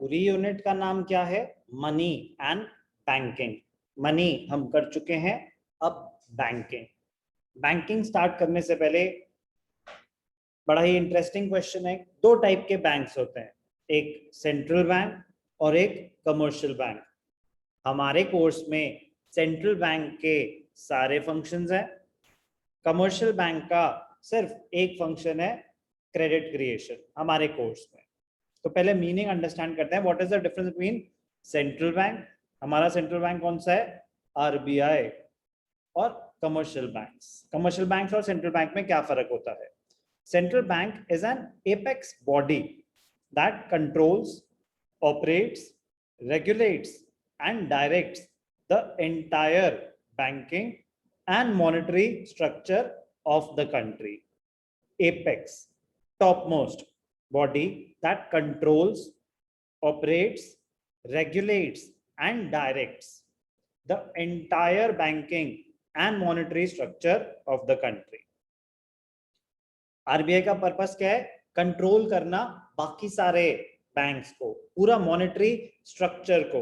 पूरी यूनिट का नाम क्या है? Money and banking. मनी हम कर चुके हैं, अब बैंकिंग। बैंकिंग स्टार्ट करने से पहले बड़ा ही इंटरेस्टिंग क्वेश्चन है। दो टाइप के बैंक्स होते हैं, एक सेंट्रल बैंक और एक कमर्शियल बैंक। हमारे कोर्स में सेंट्रल बैंक के सारे फंक्शंस हैं, कमर्शियल बैंक का सिर्फ एक फंक्शन है, क्रेडिट क्रिएशन हमारे कोर्स में। तो पहले मीनिंग अंडरस्टैंड करते हैं, what is the difference between central bank, हमारा सेंट्रल बैंक कौन सा है? आरबीआई। और कमर्शियल बैंक्स, कमर्शियल बैंक्स और सेंट्रल बैंक में क्या फर्क होता है? Central bank is an apex body that controls, operates, regulates, and directs the entire banking and monetary structure of the country. Apex, topmost body that controls, operates, regulates, and directs the entire banking and monetary structure of the country. RBI का purpose क्या है? Control करना बाकी सारे banks को, पूरा monetary structure को।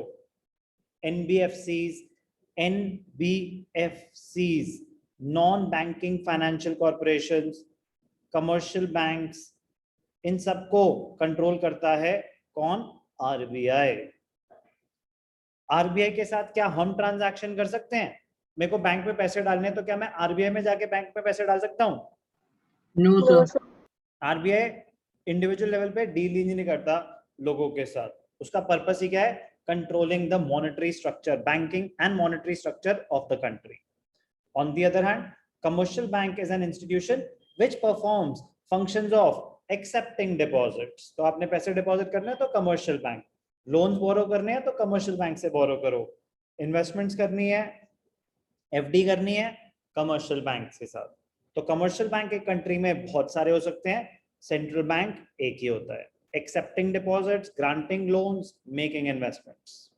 NBFCs, NBFCs, non banking financial corporations, commercial banks, इन सबको कंट्रोल करता है कौन? आरबीआई। आरबीआई के साथ क्या हम ट्रांजैक्शन कर सकते हैं? मेरे को बैंक में पैसे डालने, तो क्या मैं आरबीआई में जाके बैंक में पैसे डाल सकता हूँ? No sir. RBI individual level पे डील ही नहीं करता लोगों के साथ। उसका पर्पस ही क्या है? Controlling the monetary structure, banking and monetary structure of the country. On the other hand, commercial bank is an institution which performs functions of accepting deposits. तो आपने पैसे डिपॉजिट करने हैं तो कमर्शियल बैंक, लोन्स बोरो करने हैं तो कमर्शियल बैंक से बोरो करो, इन्वेस्टमेंट्स करनी है, एफडी करनी है, कमर्शियल बैंक के साथ। तो कमर्शियल बैंक एक कंट्री में बहुत सारे हो सकते हैं, सेंट्रल बैंक एक ही होता है, accepting deposits, granting loans, making investments.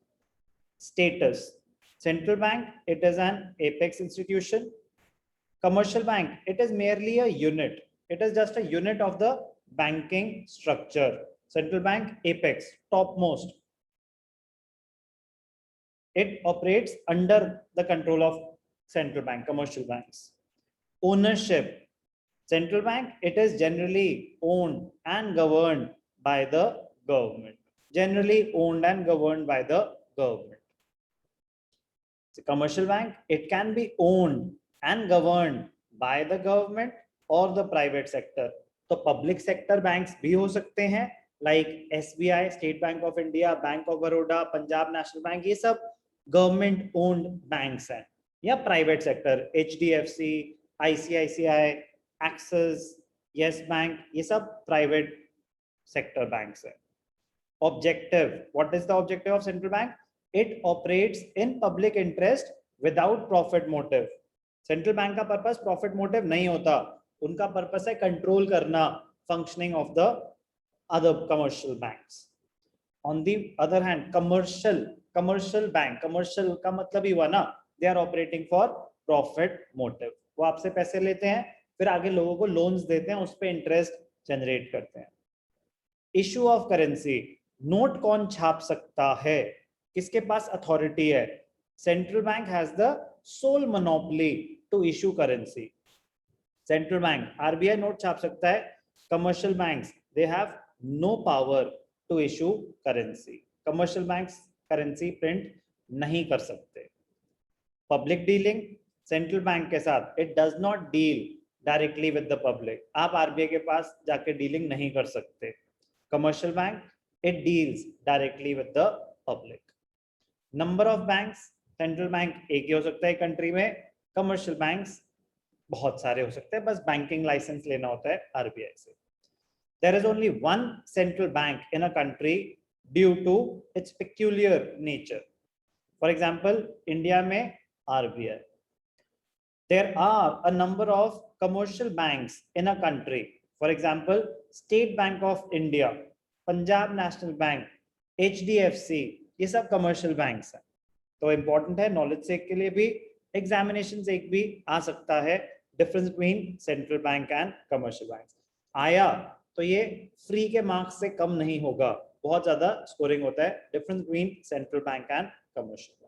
Status, central bank it is an apex institution, commercial bank it is merely a unit, it is just a unit of the banking structure. Central bank apex, topmost, it operates under the control of central bank. Commercial banks, ownership, central bank it is generally owned and governed by the government, generally owned and governed by the government. The commercial bank it can be owned and governed by the government or the private sector. तो public sector banks भी हो सकते हैं, like SBI, state bank of India, bank of Baroda, Punjab national bank, ये सब government owned banks हैं। या private sector, HDFC, ICICI, axis, yes bank, ये सब प्राइवेट सेक्टर बैंक्स हैं। Objective, what is the objective of central bank? It operates in public interest without profit motive. Central bank का purpose profit motive नहीं होता, उनका purpose है control करना functioning of the other commercial banks. On the other hand, commercial bank, commercial का मतलब ही हुआ ना, they are operating for profit motive. वो आपसे पैसे लेते हैं, फिर आगे लोगों को लोन्स देते हैं, उस पर इंटरेस्ट जनरेट करते हैं। इशू ऑफ करेंसी, नोट कौन छाप सकता है, किसके पास अथॉरिटी है? Central bank has the sole monopoly to issue currency. Central bank, RBI note छाप सकता है, commercial banks they have no power to issue currency. Commercial banks currency print नहीं कर सकते। पब्लिक डीलिंग, सेंट्रल बैंक के साथ it does not deal directly with the public, आप RBI के पास जाके डीलिंग नहीं कर सकते। Commercial bank it deals directly with the public. Number of banks, central bank एक ही हो सकता है कंट्री में, कमर्शियल बैंक्स बहुत सारे हो सकते हैं, बस बैंकिंग लाइसेंस लेना होता है आरबीआई से। There is only one central bank in a country due to its peculiar nature. For example, India में RBI. There are a number of commercial banks in a country. For example, State Bank of India, Punjab National Bank, HDFC, ये सब commercial banks हैं। तो important है knowledge sake के लिए भी, examination sake भी आ सकता है, difference between central bank and commercial banks। आया तो ये फ्री के मार्क्स से कम नहीं होगा, बहुत ज्यादा स्कोरिंग होता है, difference between central bank and commercial.